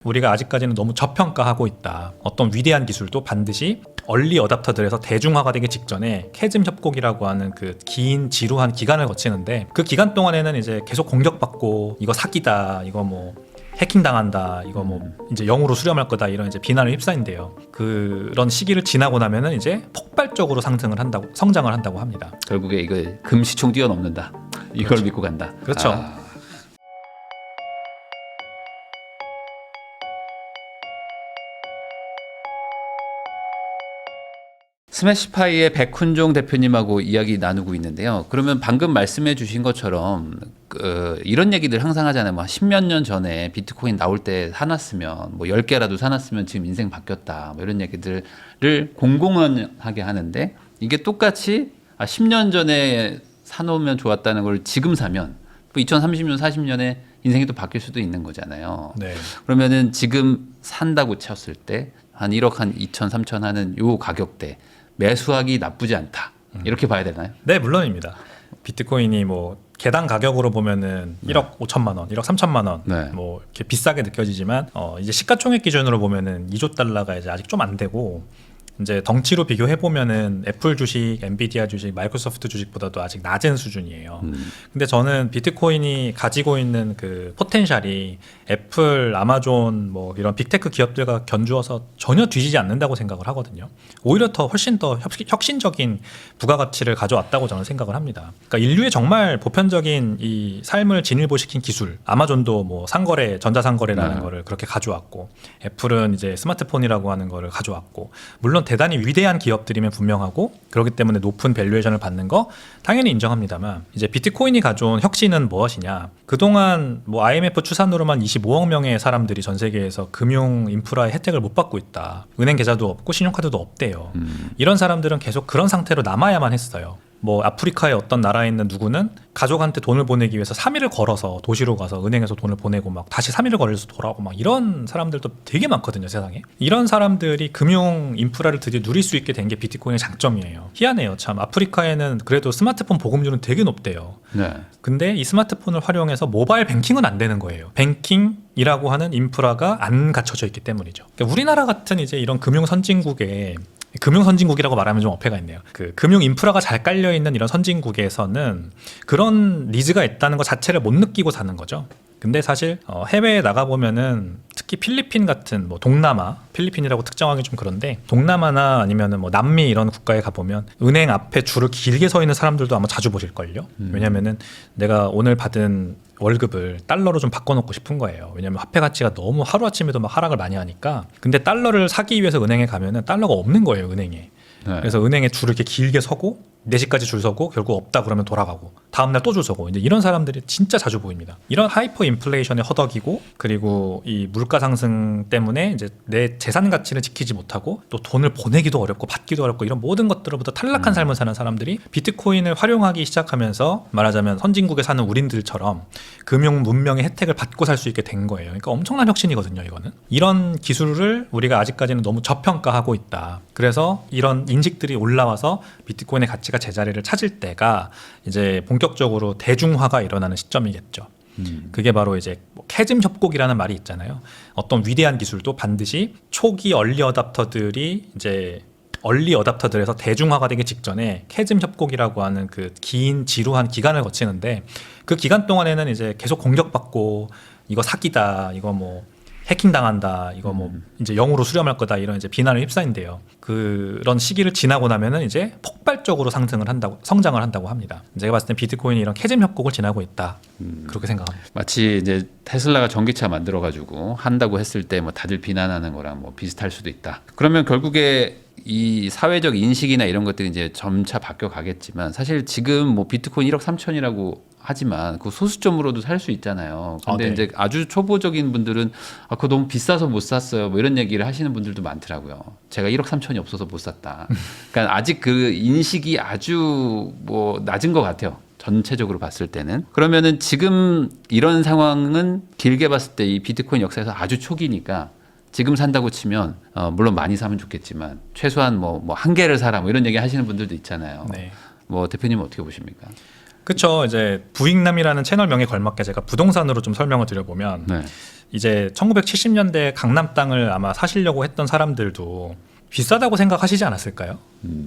우리가 아직까지는 너무 저평가하고 있다. 어떤 위대한 기술도 반드시 얼리 어답터들에서 대중화가 되기 직전에 캐즘 협곡이라고 하는 그 긴 지루한 기간을 거치는데, 그 기간 동안에는 이제 계속 공격받고 이거 사기다, 이거 뭐 해킹 당한다, 이거 뭐 이제 영으로 수렴할 거다, 이런 이제 비난을 휩싸인대요. 그런 시기를 지나고 나면은 이제 폭발적으로 성장을 한다고 합니다. 결국에 이거 금시총 뛰어넘는다. 이걸 그렇죠. 믿고 간다. 그렇죠. 스매시파이의 백훈종 대표님하고 이야기 나누고 있는데요. 그러면 방금 말씀해 주신 것처럼 이런 얘기들 항상 하잖아요. 뭐 10몇 년 전에 비트코인 나올 때 사놨으면, 뭐 10개라도 사놨으면 지금 인생 바뀌었다, 뭐 이런 얘기들을 공공연하게 하는데, 이게 똑같이 10년 전에 사놓으면 좋았다는 걸 지금 사면 2030년, 40년에 인생이 또 바뀔 수도 있는 거잖아요. 네. 그러면은 지금 산다고 쳤을 때 한 1억 한 2천, 3천 하는 요 가격대 매수하기 나쁘지 않다, 이렇게 봐야 되나요? 네, 물론입니다. 비트코인이 뭐 개당 가격으로 보면은 1억 5천만 원, 1억 3천만 원, 네. 뭐 이렇게 비싸게 느껴지지만 이제 시가총액 기준으로 보면은 2조 달러가 이제 아직 좀 안 되고, 이제 덩치로 비교해 보면은 애플 주식, 엔비디아 주식, 마이크로소프트 주식보다도 아직 낮은 수준이에요. 근데 저는 비트코인이 가지고 있는 그 포텐셜이 애플, 아마존 뭐 이런 빅테크 기업들과 견주어서 전혀 뒤지지 않는다고 생각을 하거든요. 오히려 훨씬 더 혁신적인 부가가치를 가져왔다고 저는 생각을 합니다. 그러니까 인류의 정말 보편적인 이 삶을 진일보시킨 기술, 아마존도 뭐 상거래, 전자상거래라는 거를 그렇게 가져왔고, 애플은 이제 스마트폰이라고 하는 거를 가져왔고, 물론 대단히 위대한 기업들이면 분명하고, 그렇기 때문에 높은 밸류에이션을 받는 거 당연히 인정합니다만, 이제 비트코인이 가져온 혁신은 무엇이냐? 그동안 뭐 IMF 추산으로만 25억 명의 사람들이 전 세계에서 금융 인프라의 혜택을 못 받고 있다. 은행 계좌도 없고 신용카드도 없대요. 이런 사람들은 계속 그런 상태로 남아야만 했어요. 뭐 아프리카의 어떤 나라에 있는 누구는 가족한테 돈을 보내기 위해서 3일을 걸어서 도시로 가서 은행에서 돈을 보내고 막 다시 3일을 걸려서 돌아오고 막 이런 사람들도 되게 많거든요, 세상에. 이런 사람들이 금융 인프라를 드디어 누릴 수 있게 된 게 비트코인의 장점이에요. 희한해요, 참. 아프리카에는 그래도 스마트폰 보급률은 되게 높대요. 네. 근데 이 스마트폰을 활용해서 모바일 뱅킹은 안 되는 거예요. 뱅킹이라고 하는 인프라가 안 갖춰져 있기 때문이죠. 그러니까 우리나라 같은 이제 이런 금융 선진국이라고 말하면 좀 어폐가 있네요. 그 금융 인프라가 잘 깔려 있는 이런 선진국에서는 그런 니즈가 있다는 것 자체를 못 느끼고 사는 거죠. 근데 사실 해외에 나가 보면은 특히 필리핀 같은 뭐 동남아, 필리핀이라고 특정하기 좀 그런데, 동남아나 아니면은 뭐 남미 이런 국가에 가 보면 은행 앞에 줄을 길게 서 있는 사람들도 아마 자주 보실 걸요. 왜냐면은 내가 오늘 받은 월급을 달러로 좀 바꿔놓고 싶은 거예요. 왜냐면 화폐 가치가 너무 하루아침에도 막 하락을 많이 하니까. 근데 달러를 사기 위해서 은행에 가면은 달러가 없는 거예요, 은행에. 네. 그래서 은행에 줄을 이렇게 길게 서고 4시까지 줄 서고 결국 없다 그러면 돌아가고 다음날 또 줄 서고, 이제 이런 사람들이 진짜 자주 보입니다. 이런 하이퍼 인플레이션에 허덕이고, 그리고 이 물가 상승 때문에 이제 내 재산 가치를 지키지 못하고 또 돈을 보내기도 어렵고 받기도 어렵고 이런 모든 것들로부터 탈락한 삶을 사는 사람들이 비트코인을 활용하기 시작하면서, 말하자면 선진국에 사는 우린들처럼 금융 문명의 혜택을 받고 살 수 있게 된 거예요. 그러니까 엄청난 혁신이거든요, 이거는. 이런 기술을 우리가 아직까지는 너무 저평가하고 있다. 그래서 이런 인식들이 올라와서 비트코인의 가치가 제자리를 찾을 때가 이제 본격적으로 대중화가 일어나는 시점이겠죠. 그게 바로 이제 뭐 캐즘 협곡이라는 말이 있잖아요. 어떤 위대한 기술도 반드시 초기 얼리 어답터들이 이제 얼리 어답터들에서 대중화가 되기 직전에 캐즘 협곡이라고 하는 그 긴 지루한 기간을 거치는데, 그 기간 동안에는 이제 계속 공격받고 이거 사기다, 이거 뭐 해킹 당한다, 이거 뭐 이제 영으로 수렴할 거다, 이런 이제 비난을 휩싸인대요. 그런 시기를 지나고 나면은 이제 폭발적으로 성장을 한다고 합니다. 제가 봤을 땐 비트코인이 이런 캐즘 협곡을 지나고 있다, 그렇게 생각합니다. 마치 이제 테슬라가 전기차 만들어가지고 한다고 했을 때 뭐 다들 비난하는 거랑 뭐 비슷할 수도 있다. 그러면 결국에 이 사회적 인식이나 이런 것들이 이제 점차 바뀌어 가겠지만, 사실 지금 뭐 비트코인 1억 3천이라고 하지만 그 소수점으로도 살 수 있잖아요. 근데 네. 이제 아주 초보적인 분들은 그거 너무 비싸서 못 샀어요, 뭐 이런 얘기를 하시는 분들도 많더라고요. 제가 1억 3천이 없어서 못 샀다. 그러니까 아직 그 인식이 아주 뭐 낮은 것 같아요, 전체적으로 봤을 때는. 그러면은 지금 이런 상황은 길게 봤을 때 이 비트코인 역사에서 아주 초기니까, 지금 산다고 치면 물론 많이 사면 좋겠지만 최소한 뭐 한 개를 사라, 뭐 이런 얘기 하시는 분들도 있잖아요. 네. 뭐 대표님은 어떻게 보십니까? 그렇죠. 이제 부익남이라는 채널명에 걸맞게 제가 부동산으로 좀 설명을 드려보면, 네. 이제 1970년대 강남 땅을 아마 사시려고 했던 사람들도 비싸다고 생각하시지 않았을까요?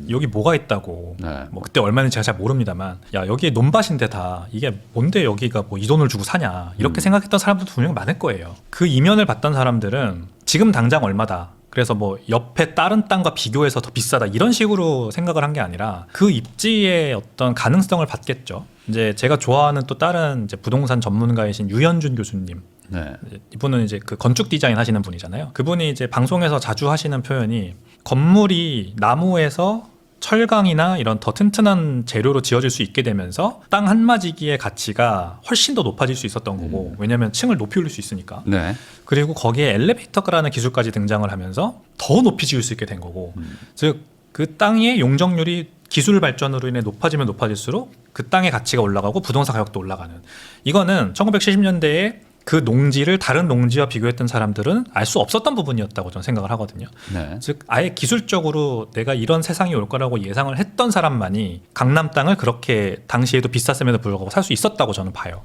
여기 뭐가 있다고. 네. 뭐 그때 얼마인지 제가 잘 모릅니다만, 야 여기 논밭인데 다 이게 뭔데 여기가 뭐 이 돈을 주고 사냐 이렇게 생각했던 사람들도 분명히 많을 거예요. 그 이면을 봤던 사람들은 지금 당장 얼마다. 그래서 뭐 옆에 다른 땅과 비교해서 더 비싸다 이런 식으로 생각을 한 게 아니라 그 입지의 어떤 가능성을 봤겠죠. 이제 제가 좋아하는 또 다른 이제 부동산 전문가이신 유현준 교수님. 네. 이분은 이제 그 건축 디자인 하시는 분이잖아요. 그분이 이제 방송에서 자주 하시는 표현이 건물이 나무에서 철강이나 이런 더 튼튼한 재료로 지어질 수 있게 되면서 땅 한마디기의 가치가 훨씬 더 높아질 수 있었던 거고, 왜냐하면 층을 높이 올릴 수 있으니까. 네. 그리고 거기에 엘리베이터라는 기술까지 등장을 하면서 더 높이 지을 수 있게 된 거고, 즉 그 땅의 용적률이 기술 발전으로 인해 높아지면 높아질수록 그 땅의 가치가 올라가고 부동산 가격도 올라가는, 이거는 1970년대에 그 농지를 다른 농지와 비교했던 사람들은 알 수 없었던 부분이었다고 저는 생각을 하거든요. 네. 즉 아예 기술적으로 내가 이런 세상이 올 거라고 예상을 했던 사람만이 강남 땅을 그렇게 당시에도 비쌌음에도 불구하고 살 수 있었다고 저는 봐요.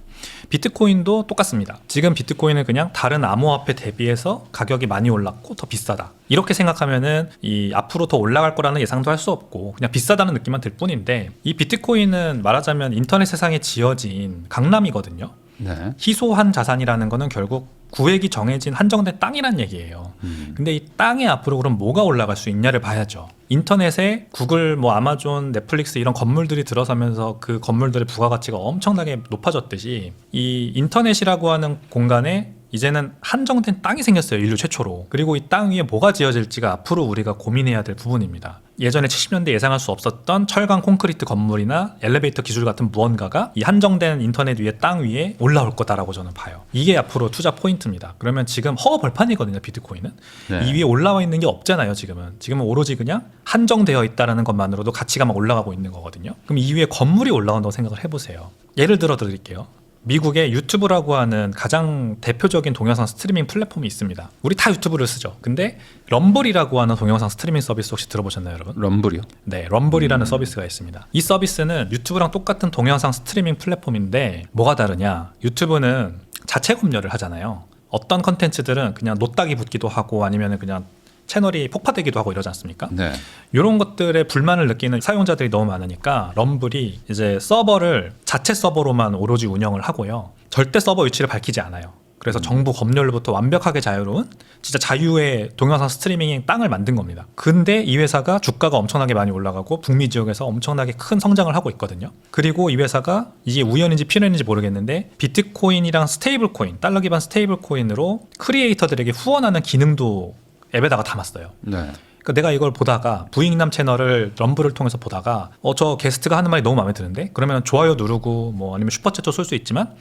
비트코인도 똑같습니다. 지금 비트코인은 그냥 다른 암호화폐 대비해서 가격이 많이 올랐고 더 비싸다 이렇게 생각하면은 이 앞으로 더 올라갈 거라는 예상도 할 수 없고 그냥 비싸다는 느낌만 들 뿐인데, 이 비트코인은 말하자면 인터넷 세상에 지어진 강남이거든요. 네. 희소한 자산이라는 거는 결국 구획이 정해진 한정된 땅이란 얘기예요. 근데 이 땅에 앞으로 그럼 뭐가 올라갈 수 있냐를 봐야죠. 인터넷에 구글, 뭐 아마존, 넷플릭스 이런 건물들이 들어서면서 그 건물들의 부가가치가 엄청나게 높아졌듯이 이 인터넷이라고 하는 공간에 이제는 한정된 땅이 생겼어요. 인류 최초로. 그리고 이 땅 위에 뭐가 지어질지가 앞으로 우리가 고민해야 될 부분입니다. 예전에 70년대 예상할 수 없었던 철강 콘크리트 건물이나 엘리베이터 기술 같은 무언가가 이 한정된 인터넷 위에 땅 위에 올라올 거다라고 저는 봐요. 이게 앞으로 투자 포인트입니다. 그러면 지금 허허 벌판이거든요. 비트코인은. 네. 이 위에 올라와 있는 게 없잖아요. 지금은 오로지 그냥 한정되어 있다는 것만으로도 가치가 막 올라가고 있는 거거든요. 그럼 이 위에 건물이 올라온다고 생각을 해보세요. 예를 들어 드릴게요. 미국의 유튜브라고 하는 가장 대표적인 동영상 스트리밍 플랫폼이 있습니다. 우리 다 유튜브를 쓰죠. 근데 럼블이라고 하는 동영상 스트리밍 서비스 혹시 들어보셨나요, 여러분? 럼블이요? 네, 럼블이라는 서비스가 있습니다. 이 서비스는 유튜브랑 똑같은 동영상 스트리밍 플랫폼인데 뭐가 다르냐? 유튜브는 자체 검열을 하잖아요. 어떤 컨텐츠들은 그냥 노딱이 붙기도 하고 아니면 그냥 채널이 폭파되기도 하고 이러지 않습니까? 네. 이런 것들에 불만을 느끼는 사용자들이 너무 많으니까 럼블이 이제 서버를 자체 서버로만 오로지 운영을 하고요. 절대 서버 위치를 밝히지 않아요. 그래서 정부 검열로부터 완벽하게 자유로운 진짜 자유의 동영상 스트리밍의 땅을 만든 겁니다. 근데 이 회사가 주가가 엄청나게 많이 올라가고 북미 지역에서 엄청나게 큰 성장을 하고 있거든요. 그리고 이 회사가 이게 우연인지 필연인지 모르겠는데 비트코인이랑 스테이블 코인, 달러 기반 스테이블 코인으로 크리에이터들에게 후원하는 기능도 앱에다가 담았어요. 네. 그러니까 내가 이걸 보다가 부익남 채널을 럼블을 통해서 보다가 저 게스트가 하는 말이 너무 마음에 드는데 그러면 좋아요 누르고 뭐 아니면 슈퍼챗도 쏠 수 있지만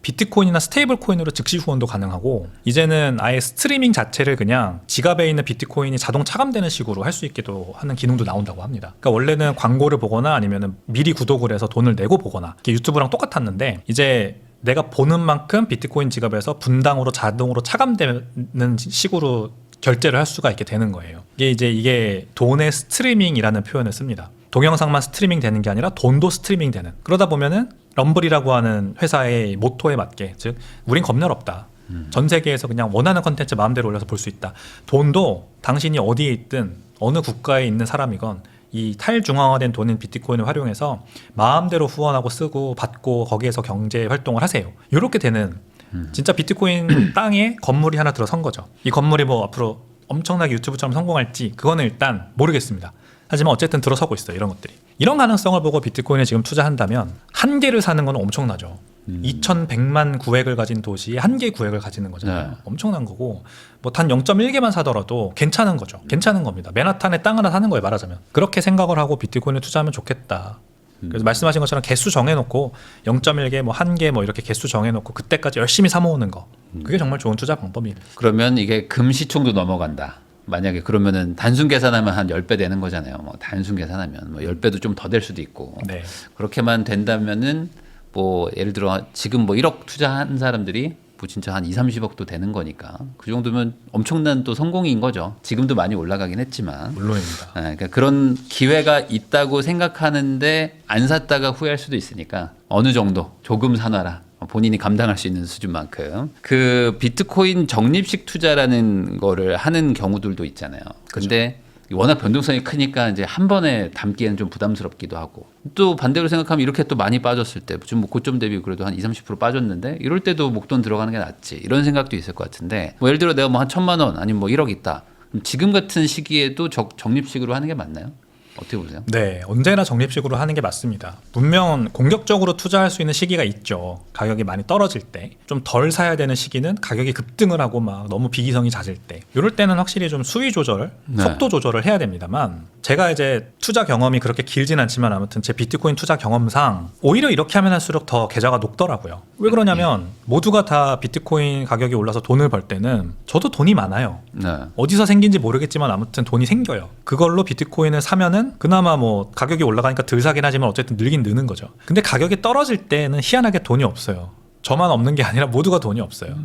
비트코인이나 스테이블 코인으로 즉시 후원도 가능하고 이제는 아예 스트리밍 자체를 그냥 지갑에 있는 비트코인이 자동 차감되는 식으로 할 수 있게도 하는 기능도 나온다고 합니다. 그러니까 원래는 광고를 보거나 아니면 미리 구독을 해서 돈을 내고 보거나 이게 유튜브랑 똑같았는데 이제 내가 보는 만큼 비트코인 지갑에서 분당으로 자동으로 차감되는 식으로 결제를 할 수가 있게 되는 거예요. 이게 돈의 스트리밍이라는 표현을 씁니다. 동영상만 스트리밍 되는 게 아니라 돈도 스트리밍 되는. 그러다 보면은 럼블이라고 하는 회사의 모토에 맞게, 즉 우린 검열 없다. 전 세계에서 그냥 원하는 컨텐츠 마음대로 올려서 볼 수 있다. 돈도 당신이 어디에 있든 어느 국가에 있는 사람이건 이 탈중앙화된 돈인 비트코인을 활용해서 마음대로 후원하고 쓰고 받고 거기에서 경제 활동을 하세요. 이렇게 되는 진짜 비트코인 땅에 건물이 하나 들어선 거죠. 이 건물이 뭐 앞으로 엄청나게 유튜브처럼 성공할지 그거는 일단 모르겠습니다. 하지만 어쨌든 들어서고 있어요. 이런 것들이. 이런 가능성을 보고 비트코인에 지금 투자한다면 한 개를 사는 건 엄청나죠. 2100만 구획을 가진 도시에 한 개의 구획을 가지는 거잖아요. 네. 엄청난 거고 뭐 단 0.1개만 사더라도 괜찮은 거죠. 괜찮은 겁니다. 맨하탄에 땅 하나 사는 거예요. 말하자면. 그렇게 생각을 하고 비트코인에 투자하면 좋겠다. 그래서 말씀하신 것처럼 개수 정해놓고 0.1개, 뭐 1개 뭐 이렇게 개수 정해놓고 그때까지 열심히 사모으는 거. 그게 정말 좋은 투자 방법이에요. 그러면 이게 금시총도 넘어간다. 만약에 그러면은 단순 계산하면 한 10배 되는 거잖아요. 뭐 단순 계산하면 뭐 10배도 좀 더 될 수도 있고. 네. 그렇게만 된다면은 뭐 예를 들어 지금 뭐 1억 투자한 사람들이 뭐 진짜 한 2, 30억도 되는 거니까 그 정도면 엄청난 또 성공인 거죠. 지금도 많이 올라가긴 했지만. 물론입니다. 그러니까 그런 기회가 있다고 생각하는데 안 샀다가 후회할 수도 있으니까 어느 정도 조금 사놔라. 본인이 감당할 수 있는 수준만큼. 그 비트코인 적립식 투자라는 거를 하는 경우들도 있잖아요. 근데 워낙 변동성이 크니까 이제 한 번에 담기에는 좀 부담스럽기도 하고, 또 반대로 생각하면 이렇게 또 많이 빠졌을 때 좀 뭐 고점 대비 그래도 한 20-30% 빠졌는데 이럴 때도 목돈 들어가는 게 낫지, 이런 생각도 있을 것 같은데, 뭐 예를 들어 내가 뭐 한 1,000만 원 아니면 뭐 1억 있다, 그럼 지금 같은 시기에도 적립식으로 하는 게 맞나요? 어떻게 보세요? 네, 언제나 적립식으로 하는 게 맞습니다. 분명 공격적으로 투자할 수 있는 시기가 있죠. 가격이 많이 떨어질 때. 좀 덜 사야 되는 시기는 가격이 급등을 하고 막 너무 비기성이 잦을 때. 이럴 때는 확실히 좀 수위 조절, 네. 속도 조절을 해야 됩니다만, 제가 이제 투자 경험이 그렇게 길진 않지만 아무튼 제 비트코인 투자 경험상 오히려 이렇게 하면 할수록 더 계좌가 녹더라고요. 왜 그러냐면 모두가 다 비트코인 가격이 올라서 돈을 벌 때는 저도 돈이 많아요. 네. 어디서 생긴지 모르겠지만 아무튼 돈이 생겨요. 그걸로 비트코인을 사면은 그나마 뭐 가격이 올라가니까 덜 사긴 하지만 어쨌든 늘긴 느는 거죠. 근데 가격이 떨어질 때는 희한하게 돈이 없어요. 저만 없는 게 아니라 모두가 돈이 없어요.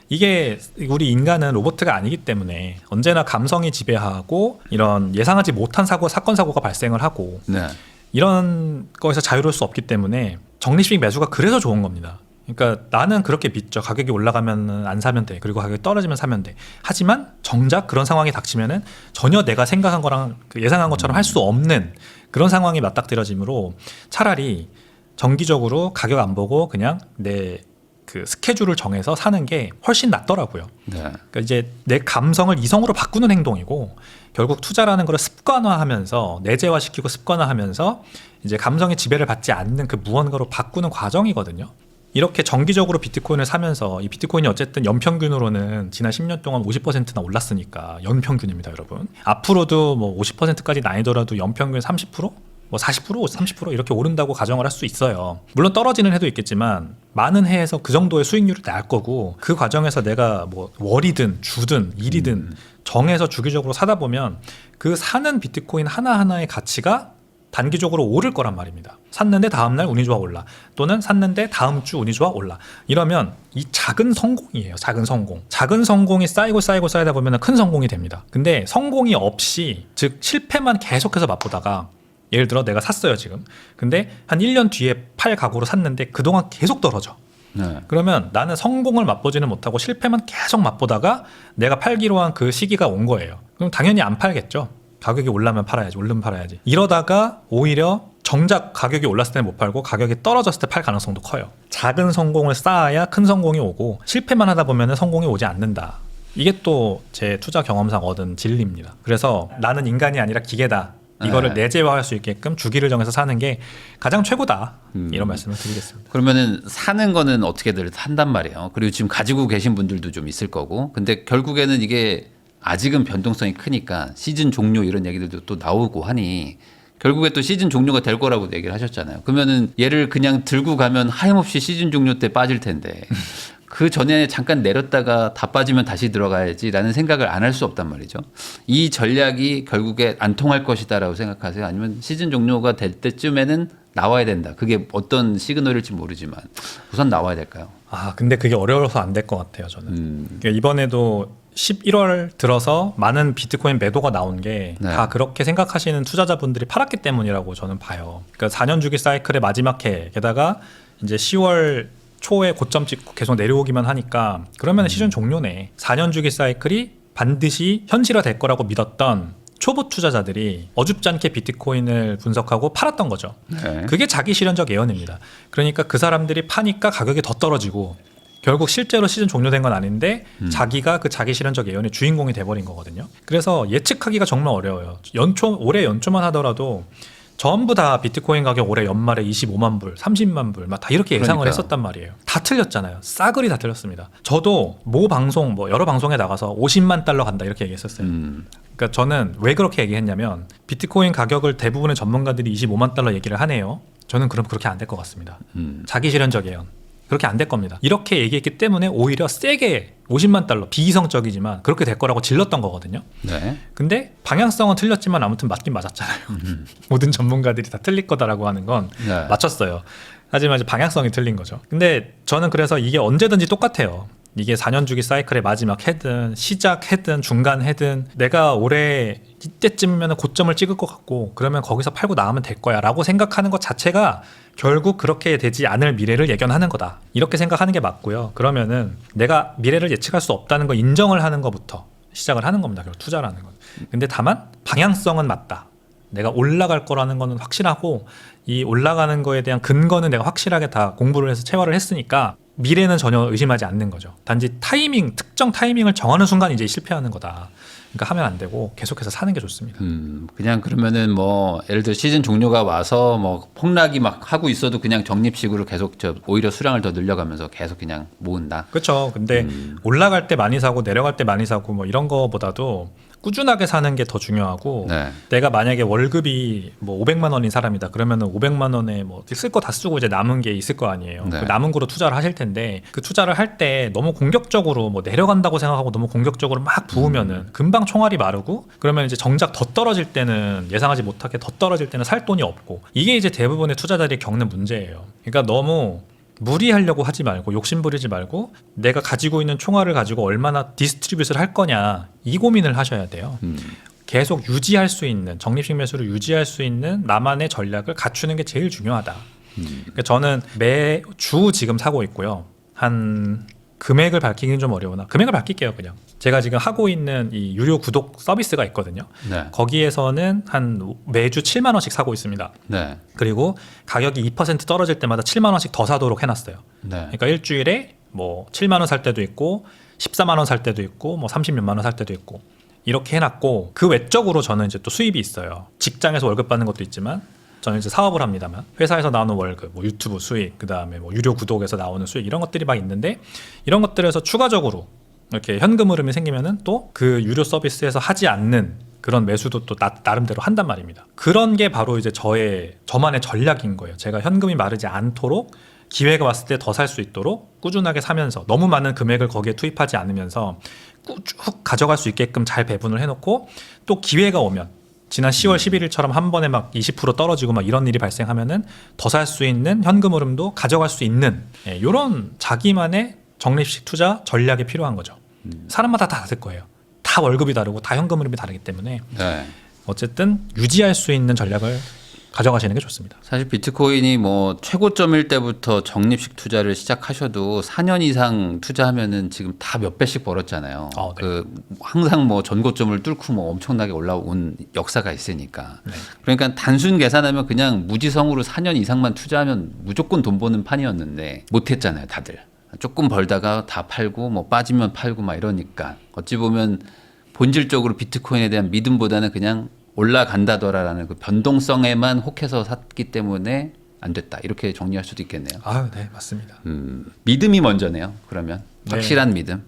이게 우리 인간은 로봇가 아니기 때문에 언제나 감성이 지배하고 이런 예상하지 못한 사건 사고가 발생을 하고 네. 이런 거에서 자유로울 수 없기 때문에 적립식 매수가 그래서 좋은 겁니다. 그러니까 나는 그렇게 믿죠. 가격이 올라가면 안 사면 돼. 그리고 가격이 떨어지면 사면 돼. 하지만 정작 그런 상황이 닥치면은 전혀 내가 생각한 거랑 예상한 것처럼 할 수 없는 그런 상황이 맞닥뜨려지므로 차라리 정기적으로 가격 안 보고 그냥 내 그 스케줄을 정해서 사는 게 훨씬 낫더라고요. 네. 그러니까 이제 내 감성을 이성으로 바꾸는 행동이고, 결국 투자라는 걸 습관화하면서 내재화시키고 습관화하면서 이제 감성의 지배를 받지 않는 그 무언가로 바꾸는 과정이거든요. 이렇게 정기적으로 비트코인을 사면서, 이 비트코인이 어쨌든 연평균으로는 지난 10년 동안 50%나 올랐으니까 연평균입니다, 여러분. 앞으로도 뭐 50%까지 아니더라도 연평균 30%? 뭐 40%, 30% 이렇게 오른다고 가정을 할 수 있어요. 물론 떨어지는 해도 있겠지만 많은 해에서 그 정도의 수익률이 날 거고, 그 과정에서 내가 뭐 월이든 주든 일이든 정해서 주기적으로 사다 보면 그 사는 비트코인 하나하나의 가치가 단기적으로 오를 거란 말입니다. 샀는데 다음날 운이 좋아 올라, 또는 샀는데 다음 주 운이 좋아 올라. 이러면 이 작은 성공이에요. 작은 성공. 작은 성공이 쌓이고 쌓이다 보면 큰 성공이 됩니다. 근데 성공이 없이, 즉 실패만 계속해서 맛보다가, 예를 들어 내가 샀어요 지금. 근데 한 1년 뒤에 팔 각오로 샀는데 그동안 계속 떨어져. 네. 그러면 나는 성공을 맛보지는 못하고 실패만 계속 맛보다가 내가 팔기로 한 그 시기가 온 거예요. 그럼 당연히 안 팔겠죠. 가격이 올라면 팔아야지, 오르면 팔아야지. 이러다가 오히려 정작 가격이 올랐을 때는 못 팔고 가격이 떨어졌을 때 팔 가능성도 커요. 작은 성공을 쌓아야 큰 성공이 오고, 실패만 하다 보면 성공이 오지 않는다. 이게 또 제 투자 경험상 얻은 진리입니다. 그래서 나는 인간이 아니라 기계다, 이거를 내재화할 수 있게끔 주기를 정해서 사는 게 가장 최고다, 이런 말씀을 드리겠습니다. 그러면은 사는 거는 어떻게든 산단 말이에요. 그리고 지금 가지고 계신 분들도 좀 있을 거고. 근데 결국에는 이게 아직은 변동성이 크니까 시즌 종료 이런 얘기들도 또 나오고 하니, 결국에 또 시즌 종료가 될 거라고 얘기를 하셨잖아요. 그러면은 얘를 그냥 들고 가면 하염없이 시즌 종료 때 빠질 텐데 그 전에 잠깐 내렸다가 다 빠지면 다시 들어가야지라는 생각을 안 할 수 없단 말이죠. 이 전략이 결국에 안 통할 것이다라고 생각하세요? 아니면 시즌 종료가 될 때쯤에는 나와야 된다, 그게 어떤 시그널일지 모르지만 우선 나와야 될까요? 근데 그게 어려워서 안 될 것 같아요, 저는. 그러니까 이번에도 11월 들어서 많은 비트코인 매도가 나온 게 다 그렇게 생각하시는 투자자분들이 팔았기 때문이라고 저는 봐요. 그러니까 4년 주기 사이클의 마지막 해, 게다가 이제 10월 초에 고점 찍고 계속 내려오기만 하니까 그러면 시즌 종료네. 4년 주기 사이클이 반드시 현실화 될 거라고 믿었던 초보 투자자들이 어줍지 않게 비트코인을 분석하고 팔았던 거죠. 네. 그게 자기 실현적 예언입니다. 그러니까 그 사람들이 파니까 가격이 더 떨어지고, 결국 실제로 시즌 종료된 건 아닌데 자기가 그 자기 실현적 예언의 주인공이 돼버린 거거든요. 그래서 예측하기가 정말 어려워요. 올해 연초만 하더라도 전부 다 비트코인 가격 올해 연말에 25만 불, 30만 불 막 다 이렇게 예상을 그러니까요. 했었단 말이에요. 다 틀렸잖아요. 싸그리 다 틀렸습니다. 저도 모 방송, 뭐 여러 방송에 나가서 50만 달러 간다 이렇게 얘기했었어요. 그러니까 저는 왜 그렇게 얘기했냐면, 비트코인 가격을 대부분의 전문가들이 25만 달러 얘기를 하네요. 저는 그럼 그렇게 안 될 것 같습니다. 자기 실현적 예언. 그렇게 안 될 겁니다. 이렇게 얘기했기 때문에 오히려 세게 50만 달러, 비이성적이지만 그렇게 될 거라고 질렀던 거거든요. 네. 근데 방향성은 틀렸지만 아무튼 맞긴 맞았잖아요. 모든 전문가들이 다 틀릴 거다라고 하는 건 네. 맞췄어요. 하지만 이제 방향성이 틀린 거죠. 근데 저는 그래서 이게 언제든지 똑같아요. 이게 4년 주기 사이클의 마지막 해든 시작 해든 중간 해든 내가 올해 이때쯤이면 고점을 찍을 것 같고 그러면 거기서 팔고 나가면 될 거야 라고 생각하는 것 자체가 결국 그렇게 되지 않을 미래를 예견하는 거다. 이렇게 생각하는 게 맞고요. 그러면은 내가 미래를 예측할 수 없다는 거 인정을 하는 것부터 시작을 하는 겁니다. 결국 투자라는 건. 근데 다만 방향성은 맞다. 내가 올라갈 거라는 거는 확실하고 이 올라가는 거에 대한 근거는 내가 확실하게 다 공부를 해서 체화를 했으니까 미래는 전혀 의심하지 않는 거죠. 단지 특정 타이밍을 정하는 순간 이제 실패하는 거다. 그러니까 하면 안 되고 계속해서 사는 게 좋습니다. 그냥 그러면은 뭐 예를 들어 시즌 종료가 와서 뭐 폭락이 막 하고 있어도 그냥 적립식으로 계속 오히려 수량을 더 늘려가면서 계속 그냥 모은다. 그렇죠. 근데 올라갈 때 많이 사고 내려갈 때 많이 사고 뭐 이런 거보다도 꾸준하게 사는 게 더 중요하고 네. 내가 만약에 월급이 뭐 500만 원인 사람이다 그러면은 500만 원에 뭐 쓸 거 다 쓰고 이제 남은 게 있을 거 아니에요. 네. 그 남은 거로 투자를 하실 텐데 그 투자를 할 때 너무 공격적으로 뭐 내려간다고 생각하고 너무 공격적으로 막 부으면은 금방 총알이 마르고 그러면 이제 정작 더 떨어질 때는 예상하지 못하게 더 떨어질 때는 살 돈이 없고 이게 이제 대부분의 투자자들이 겪는 문제예요. 그러니까 너무 무리하려고 하지 말고 욕심부리지 말고 내가 가지고 있는 총알을 가지고 얼마나 디스트리뷰트를 할 거냐 이 고민을 하셔야 돼요. 계속 유지할 수 있는 적립식 매수를 유지할 수 있는 나만의 전략을 갖추는 게 제일 중요하다. 그러니까 저는 매주 지금 사고 있고요. 한 금액을 밝히기는 좀 어려우나 금액을 밝힐게요. 그냥 제가 지금 하고 있는 이 유료 구독 서비스가 있거든요. 네. 거기에서는 한 매주 7만 원씩 사고 있습니다. 네. 그리고 가격이 2% 떨어질 때마다 7만 원씩 더 사도록 해놨어요. 네. 그러니까 일주일에 뭐 7만 원 살 때도 있고 14만 원 살 때도 있고 뭐 30몇만 원 살 때도 있고 이렇게 해놨고 그 외적으로 저는 이제 또 수입이 있어요. 직장에서 월급 받는 것도 있지만 저는 이제 사업을 합니다만 회사에서 나오는 월급, 뭐 유튜브 수익, 그 다음에 뭐 유료 구독에서 나오는 수익 이런 것들이 막 있는데 이런 것들에서 추가적으로 이렇게 현금 흐름이 생기면은 또 그 유료 서비스에서 하지 않는 그런 매수도 또 나름대로 한단 말입니다. 그런 게 바로 이제 저만의 전략인 거예요. 제가 현금이 마르지 않도록 기회가 왔을 때 더 살 수 있도록 꾸준하게 사면서 너무 많은 금액을 거기에 투입하지 않으면서 쭉 가져갈 수 있게끔 잘 배분을 해놓고 또 기회가 오면 지난 10월 11일처럼 한 번에 막 20% 떨어지고 막 이런 일이 발생하면은 더 살 수 있는 현금 흐름도 가져갈 수 있는 이런 자기만의 적립식 투자 전략이 필요한 거죠. 사람마다 다 다를 거예요. 다 월급이 다르고 다 현금 흐름이 다르기 때문에 네. 어쨌든 유지할 수 있는 전략을 가져가시는 게 좋습니다. 사실 비트코인이 뭐 최고점일 때부터 적립식 투자를 시작하셔도 4년 이상 투자하면은 지금 다 몇 배씩 벌었잖아요. 네. 그 항상 뭐 전고점을 뚫고 뭐 엄청나게 올라온 역사가 있으니까. 네. 그러니까 단순 계산하면 그냥 무지성으로 4년 이상만 투자하면 무조건 돈 버는 판이었는데 못했잖아요, 다들. 조금 벌다가 다 팔고 뭐 빠지면 팔고 막 이러니까 어찌 보면 본질적으로 비트코인에 대한 믿음보다는 그냥 올라간다더라라는 그 변동성에만 혹해서 샀기 때문에 안 됐다 이렇게 정리할 수도 있겠네요. 네, 맞습니다. 믿음이 먼저네요. 그러면 네. 확실한 믿음.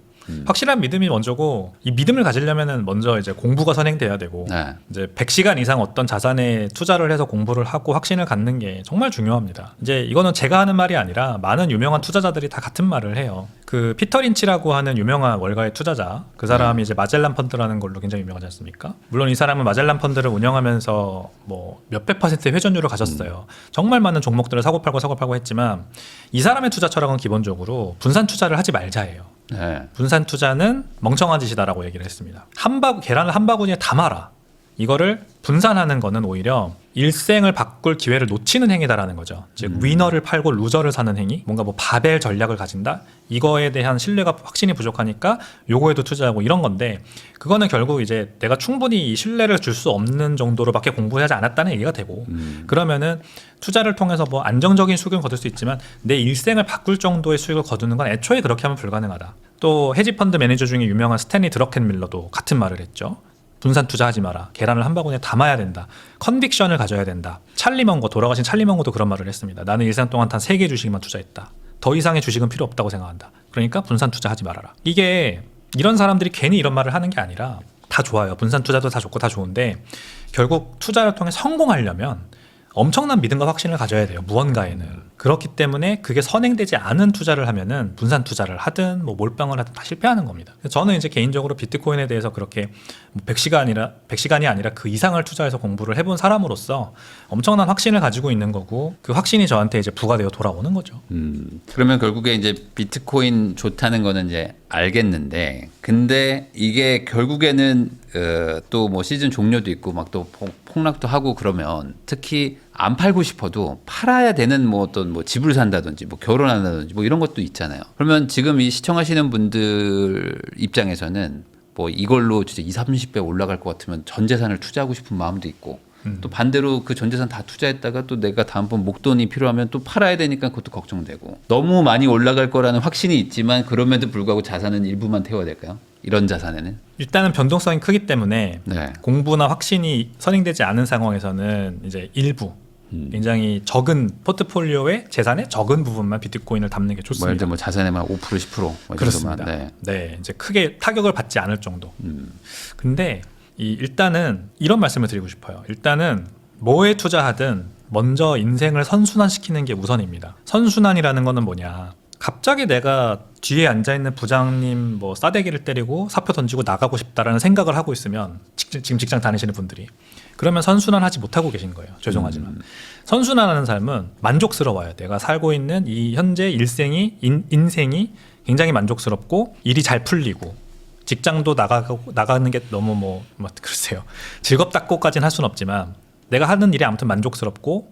확실한 믿음이 먼저고 이 믿음을 가지려면은 먼저 이제 공부가 선행돼야 되고 네. 이제 100시간 이상 어떤 자산에 투자를 해서 공부를 하고 확신을 갖는 게 정말 중요합니다. 이제 이거는 제가 하는 말이 아니라 많은 유명한 투자자들이 다 같은 말을 해요. 그 피터 린치라고 하는 유명한 월가의 투자자 그 사람이 이제 마젤란 펀드라는 걸로 굉장히 유명하지 않습니까? 물론 이 사람은 마젤란 펀드를 운영하면서 뭐 몇백 퍼센트의 회전율을 가졌어요. 정말 많은 종목들을 사고 팔고 했지만 이 사람의 투자 철학은 기본적으로 분산 투자를 하지 말자예요. 네. 분산 투자는 멍청한 짓이다라고 얘기를 했습니다. 계란을 한 바구니에 담아라. 이거를 분산하는 거는 오히려 일생을 바꿀 기회를 놓치는 행위다라는 거죠. 즉 위너를 팔고 루저를 사는 행위, 뭔가 뭐 바벨 전략을 가진다. 이거에 대한 신뢰가 확신이 부족하니까 요거에도 투자하고 이런 건데 그거는 결국 이제 내가 충분히 이 신뢰를 줄 수 없는 정도로밖에 공부하지 않았다는 얘기가 되고 그러면은 투자를 통해서 뭐 안정적인 수익을 거둘 수 있지만 내 일생을 바꿀 정도의 수익을 거두는 건 애초에 그렇게 하면 불가능하다. 또 헤지펀드 매니저 중에 유명한 스탠리 드러켄밀러도 같은 말을 했죠. 분산 투자하지 마라. 계란을 한 바구니에 담아야 된다. 컨빅션을 가져야 된다. 돌아가신 찰리 먼거도 그런 말을 했습니다. 나는 일생 동안 단 3개의 주식만 투자했다. 더 이상의 주식은 필요 없다고 생각한다. 그러니까 분산 투자하지 말아라. 이게 이런 사람들이 괜히 이런 말을 하는 게 아니라 다 좋아요. 분산 투자도 다 좋고 다 좋은데 결국 투자를 통해 성공하려면 엄청난 믿음과 확신을 가져야 돼요. 무언가에는. 그렇기 때문에 그게 선행되지 않은 투자를 하면은 분산 투자를 하든 뭐 몰빵을 하든 다 실패하는 겁니다. 저는 이제 개인적으로 비트코인에 대해서 그렇게 뭐 100시간이 아니라 그 이상을 투자해서 공부를 해본 사람으로서 엄청난 확신을 가지고 있는 거고 그 확신이 저한테 이제 부가되어 돌아오는 거죠. 그러면 결국에 이제 비트코인 좋다는 거는 이제 알겠는데, 근데 이게 결국에는 또 뭐 시즌 종료도 있고 막 또 폭락도 하고 그러면 특히 안 팔고 싶어도 팔아야 되는 뭐 어떤 뭐 집을 산다든지 뭐 결혼한다든지 뭐 이런 것도 있잖아요. 그러면 지금 이 시청하시는 분들 입장에서는 뭐 이걸로 진짜 20-30배 올라갈 것 같으면 전 재산을 투자하고 싶은 마음도 있고, 또 반대로 그 전 재산 다 투자했다가 또 내가 다음번 목돈이 필요하면 또 팔아야 되니까 그것도 걱정되고, 너무 많이 올라갈 거라는 확신이 있지만 그럼에도 불구하고 자산은 일부만 태워야 될까요? 이런 자산에는? 일단은 변동성이 크기 때문에 네. 공부나 확신이 선행되지 않은 상황에서는 이제 일부 굉장히 적은 포트폴리오의 재산의 적은 부분만 비트코인을 담는 게 뭐 예를 좋습니다. 들면 자산에만 5% 10% 뭐 이 그렇습니다. 정도만. 네, 이제 크게 타격을 받지 않을 정도. 근데 일단은 이런 말씀을 드리고 싶어요. 일단은 뭐에 투자하든 먼저 인생을 선순환시키는 게 우선입니다. 선순환이라는 거는 뭐냐? 갑자기 내가 뒤에 앉아있는 부장님 뭐 싸대기를 때리고 사표 던지고 나가고 싶다라는 생각을 하고 있으면 지금 직장 다니시는 분들이 그러면 선순환하지 못하고 계신 거예요. 죄송하지만 선순환하는 삶은 만족스러워요. 내가 살고 있는 이 현재 인생이 굉장히 만족스럽고 일이 잘 풀리고 직장도 나가는 게 너무 뭐 글쎄요 즐겁다고까지는 할 수는 없지만 내가 하는 일이 아무튼 만족스럽고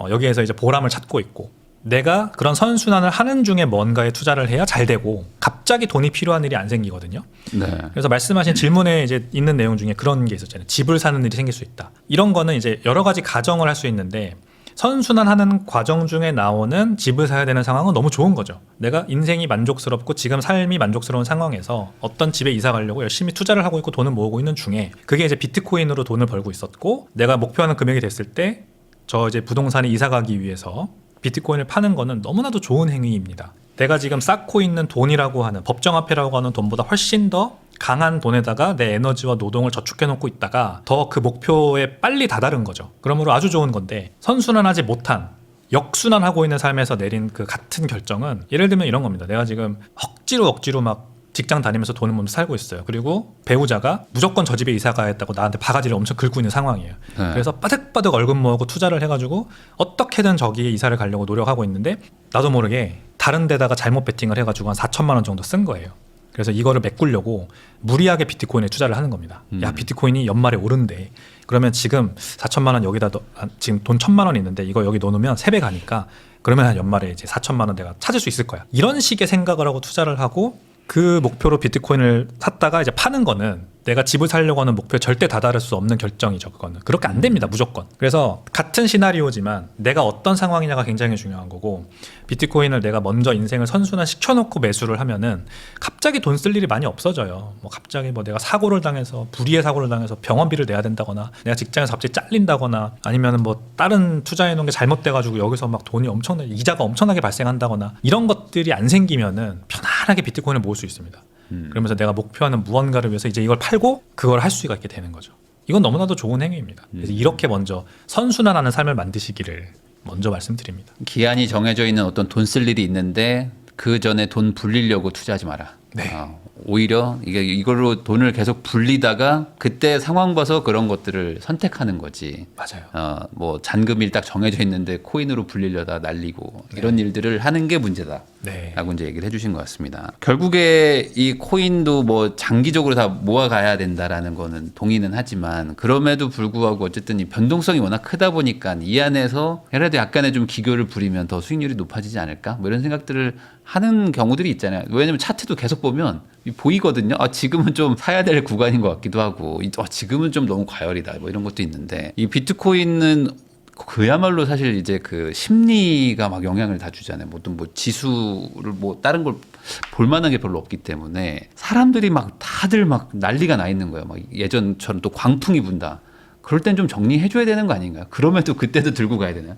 여기에서 이제 보람을 찾고 있고 내가 그런 선순환을 하는 중에 뭔가에 투자를 해야 잘 되고 갑자기 돈이 필요한 일이 안 생기거든요. 네. 그래서 말씀하신 질문에 이제 있는 내용 중에 그런 게 있었잖아요. 집을 사는 일이 생길 수 있다. 이런 거는 이제 여러 가지 가정을 할 수 있는데 선순환하는 과정 중에 나오는 집을 사야 되는 상황은 너무 좋은 거죠. 내가 인생이 만족스럽고 지금 삶이 만족스러운 상황에서 어떤 집에 이사 가려고 열심히 투자를 하고 있고 돈을 모으고 있는 중에 그게 이제 비트코인으로 돈을 벌고 있었고 내가 목표하는 금액이 됐을 때 저 이제 부동산에 이사 가기 위해서 비트코인을 파는 거는 너무나도 좋은 행위입니다. 내가 지금 쌓고 있는 돈이라고 하는 법정화폐라고 하는 돈보다 훨씬 더 강한 돈에다가 내 에너지와 노동을 저축해 놓고 있다가 더 그 목표에 빨리 다다른 거죠. 그러므로 아주 좋은 건데 선순환하지 못한 역순환하고 있는 삶에서 내린 그 같은 결정은 예를 들면 이런 겁니다. 내가 지금 억지로 막 직장 다니면서 돈을 먼저 살고 있어요. 그리고 배우자가 무조건 저 집에 이사 가야겠다고 나한테 바가지를 엄청 긁고 있는 상황이에요. 네. 그래서 빠득빠득 얼굴 모으고 투자를 해가지고 어떻게든 저기에 이사를 가려고 노력하고 있는데 나도 모르게 다른 데다가 잘못 베팅을 해가지고 한 4천만 원 정도 쓴 거예요. 그래서 이거를 메꾸려고 무리하게 비트코인에 투자를 하는 겁니다. 야, 비트코인이 연말에 오른대. 그러면 지금 4천만 원 여기다 지금 돈 1,000만 원 있는데 이거 여기 넣어놓으면 3배 가니까 그러면 한 연말에 이제 4천만 원 내가 찾을 수 있을 거야. 이런 식의 생각을 하고 투자를 하고 그 목표로 비트코인을 샀다가 이제 파는 거는 내가 집을 사려고 하는 목표에 절대 다다를 수 없는 결정이죠. 그거는 그렇게 안 됩니다. 무조건. 그래서 같은 시나리오지만 내가 어떤 상황이냐가 굉장히 중요한 거고 비트코인을 내가 먼저 인생을 선순환 시켜놓고 매수를 하면은 갑자기 돈 쓸 일이 많이 없어져요. 뭐 갑자기 뭐 내가 사고를 당해서 불의의 사고를 당해서 병원비를 내야 된다거나 내가 직장에서 갑자기 잘린다거나 아니면은 뭐 다른 투자해놓은 게 잘못돼가지고 여기서 막 돈이 이자가 엄청나게 발생한다거나 이런 것들이 안 생기면은 편안하게 비트코인을 모을 수 있습니다. 그러면서 내가 목표하는 무언가를 위해서 이제 이걸 팔고 그걸 할 수가 있게 되는 거죠. 이건 너무나도 좋은 행위입니다. 그래서 이렇게 먼저 선순환하는 삶을 만드시기를 먼저 말씀드립니다. 기한이 정해져 있는 어떤 돈 쓸 일이 있는데 그 전에 돈 불리려고 투자하지 마라. 네. 오히려 이걸로 돈을 계속 불리다가 그때 상황 봐서 그런 것들을 선택하는 거지. 맞아요. 뭐 잔금일 딱 정해져 있는데 코인으로 불리려다 날리고 이런 일들을 하는 게 문제다. 네. 라고 이제 얘기를 해주신 것 같습니다. 결국에 이 코인도 뭐 장기적으로 다 모아가야 된다라는 거는 동의는 하지만 그럼에도 불구하고 어쨌든 이 변동성이 워낙 크다 보니까 이 안에서 그래도 약간의 좀 기교를 부리면 더 수익률이 높아지지 않을까? 뭐 이런 생각들을 하는 경우들이 있잖아요. 왜냐면 차트도 계속 보면 보이거든요. 지금은 좀 사야 될 구간인 것 같기도 하고, 지금은 좀 너무 과열이다. 뭐 이런 것도 있는데 이 비트코인은 그야말로 사실 이제 그 심리가 막 영향을 다 주잖아요. 뭐 지수를 뭐 다른 걸 볼만한 게 별로 없기 때문에 사람들이 막 다들 막 난리가 나 있는 거예요. 막 예전처럼 또 광풍이 분다. 그럴 땐 좀 정리해줘야 되는 거 아닌가요? 그럼에도 그때도 들고 가야 되나요?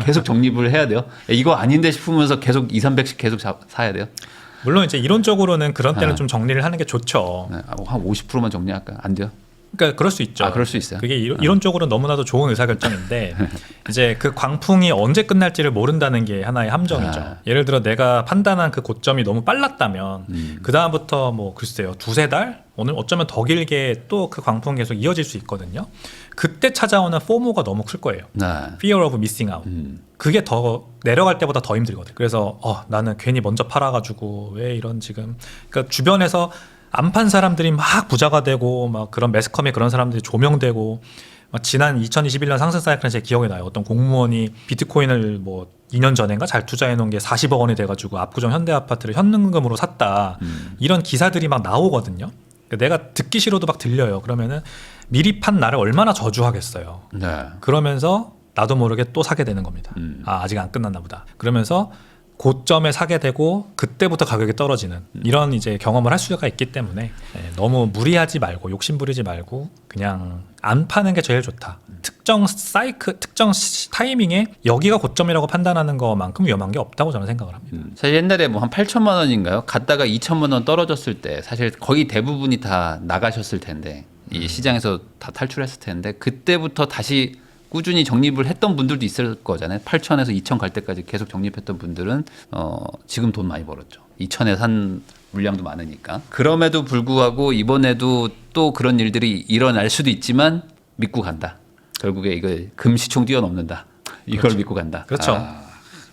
계속 정립을 해야 돼요? 이거 아닌데 싶으면서 계속 200~300씩 계속 사야 돼요? 물론 이제 이론적으로는 그런 때는 좀 정리를 하는 게 좋죠. 네, 한 50%만 정리할까요? 안 돼요? 그러니까 그럴 수 있죠. 그럴 수 있어요. 그게 이론적으로 너무나도 좋은 의사결정인데 이제 그 광풍이 언제 끝날지를 모른다는 게 하나의 함정이죠. 예를 들어 내가 판단한 그 고점이 너무 빨랐다면 그 다음부터 뭐 글쎄요 2-3달 오늘 어쩌면 더 길게 또 그 광풍 계속 이어질 수 있거든요. 그때 찾아오는 포모가 너무 클 거예요. 네. Fear of missing out. 그게 더 내려갈 때보다 더 힘들거든. 그래서 나는 괜히 먼저 팔아가지고 왜 이런 지금 그러니까 주변에서 안 판 사람들이 막 부자가 되고 막 그런 매스컴에 그런 사람들이 조명되고 막 지난 2021년 상승 사이클은 제 기억이 나요. 어떤 공무원이 비트코인을 뭐 2년 전인가 잘 투자해 놓은 게 40억 원이 돼가지고 압구정 현대 아파트를 현금으로 샀다. 이런 기사들이 막 나오거든요. 내가 듣기 싫어도 막 들려요. 그러면은 미리 판 나를 얼마나 저주하겠어요. 네. 그러면서 나도 모르게 또 사게 되는 겁니다. 아직 안 끝났나 보다. 그러면서 고점에 사게 되고 그때부터 가격이 떨어지는 이런 이제 경험을 할 수가 있기 때문에 너무 무리하지 말고 욕심 부리지 말고 그냥 안 파는 게 제일 좋다. 특정 사이클, 특정 타이밍에 여기가 고점이라고 판단하는 것만큼 위험한 게 없다고 저는 생각을 합니다. 사실 옛날에 뭐 한 8천만 원인가요? 갔다가 2천만 원 떨어졌을 때 사실 거의 대부분이 다 나가셨을 텐데 이 시장에서 다 탈출했을 텐데 그때부터 다시 꾸준히 적립을 했던 분들도 있을 거잖아요. 8천에서 2천 갈 때까지 계속 적립했던 분들은 지금 돈 많이 벌었죠. 2천에 산 물량도 많으니까. 그럼에도 불구하고 이번에도 또 그런 일들이 일어날 수도 있지만 믿고 간다. 결국에 이걸 금시총 뛰어넘는다. 이걸 그렇죠. 믿고 간다. 그렇죠.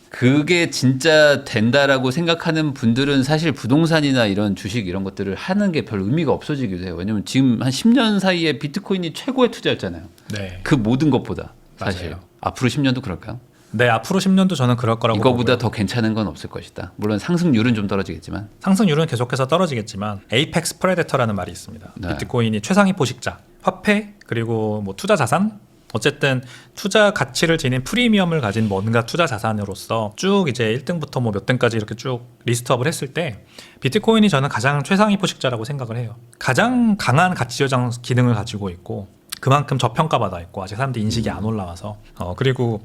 그게 진짜 된다라고 생각하는 분들은 사실 부동산이나 이런 주식 이런 것들을 하는 게 별 의미가 없어지기도 해요. 왜냐면 지금 한 10년 사이에 비트코인이 최고의 투자였잖아요. 네. 그 모든 것보다 사실. 맞아요. 앞으로 10년도 그럴까요? 네, 앞으로 10년도 저는 그럴 거라고 이거보다 보고요. 더 괜찮은 건 없을 것이다. 물론 상승률은 좀 떨어지겠지만. 상승률은 계속해서 떨어지겠지만 에이펙스 프레데터라는 말이 있습니다. 네. 비트코인이 최상위 포식자, 화폐 그리고 뭐 투자 자산 어쨌든 투자 가치를 지닌 프리미엄을 가진 뭔가 투자 자산으로서 쭉 이제 1등부터 뭐 몇 등까지 이렇게 쭉 리스트업을 했을 때 비트코인이 저는 가장 최상위 포식자라고 생각을 해요. 가장 강한 가치 저장 기능을 가지고 있고 그만큼 저평가받아 있고 아직 사람들 인식이 안 올라와서 그리고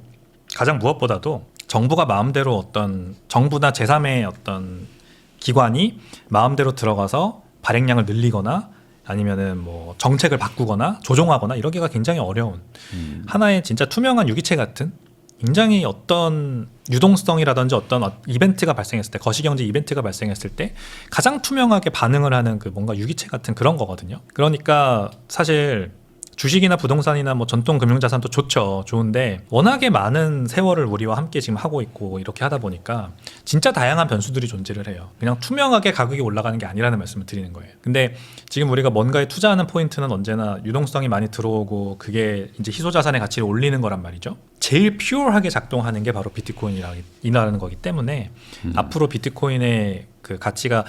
가장 무엇보다도 정부가 마음대로 어떤 정부나 제3의 어떤 기관이 마음대로 들어가서 발행량을 늘리거나 아니면은 뭐 정책을 바꾸거나 조정하거나 이러기가 굉장히 어려운 하나의 진짜 투명한 유기체 같은 굉장히 어떤 유동성이라든지 어떤 이벤트가 발생했을 때 거시경제 이벤트가 발생했을 때 가장 투명하게 반응을 하는 그 뭔가 유기체 같은 그런 거거든요. 그러니까 사실 주식이나 부동산이나 뭐 전통 금융자산도 좋죠. 좋은데 워낙에 많은 세월을 우리와 함께 지금 하고 있고 이렇게 하다 보니까 진짜 다양한 변수들이 존재를 해요. 그냥 투명하게 가격이 올라가는 게 아니라는 말씀을 드리는 거예요. 근데 지금 우리가 뭔가에 투자하는 포인트는 언제나 유동성이 많이 들어오고 그게 이제 희소자산의 가치를 올리는 거란 말이죠. 제일 퓨어하게 작동하는 게 바로 비트코인이라는 거기 때문에 앞으로 비트코인의 그 가치가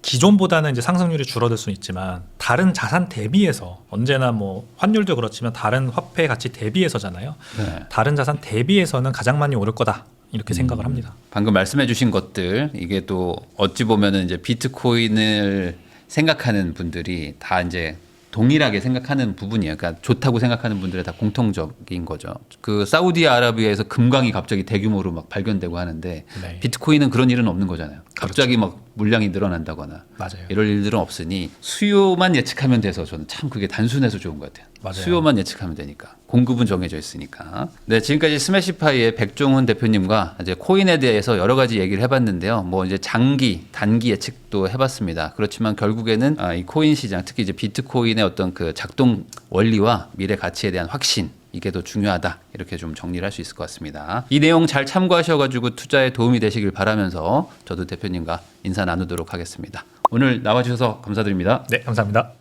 기존보다는 이제 상승률이 줄어들 수는 있지만 다른 자산 대비해서 언제나 뭐 환율도 그렇지만 다른 화폐 가치 대비해서잖아요. 네. 다른 자산 대비해서는 가장 많이 오를 거다 이렇게 생각을 합니다. 방금 말씀해주신 것들 이게 또 어찌 보면은 이제 비트코인을 생각하는 분들이 다 이제 동일하게 생각하는 부분이에요. 그러니까 좋다고 생각하는 분들의 다 공통적인 거죠. 그 사우디아라비아에서 금광이 갑자기 대규모로 막 발견되고 하는데 네. 비트코인은 그런 일은 없는 거잖아요. 갑자기 막 물량이 늘어난다거나 맞아요. 이럴 일들은 없으니 수요만 예측하면 돼서 저는 참 그게 단순해서 좋은 것 같아요. 맞아요. 수요만 예측하면 되니까 공급은 정해져 있으니까. 네, 지금까지 스매시파이의 백종훈 대표님과 이제 코인에 대해서 여러 가지 얘기를 해봤는데요. 뭐 이제 장기, 단기 예측도 해봤습니다. 그렇지만 결국에는 이 코인 시장, 특히 이제 비트코인의 어떤 그 작동 원리와 미래 가치에 대한 확신. 이게 더 중요하다 이렇게 좀 정리를 할 수 있을 것 같습니다. 이 내용 잘 참고하셔가지고 투자에 도움이 되시길 바라면서 저도 대표님과 인사 나누도록 하겠습니다. 오늘 나와주셔서 감사드립니다. 네, 감사합니다.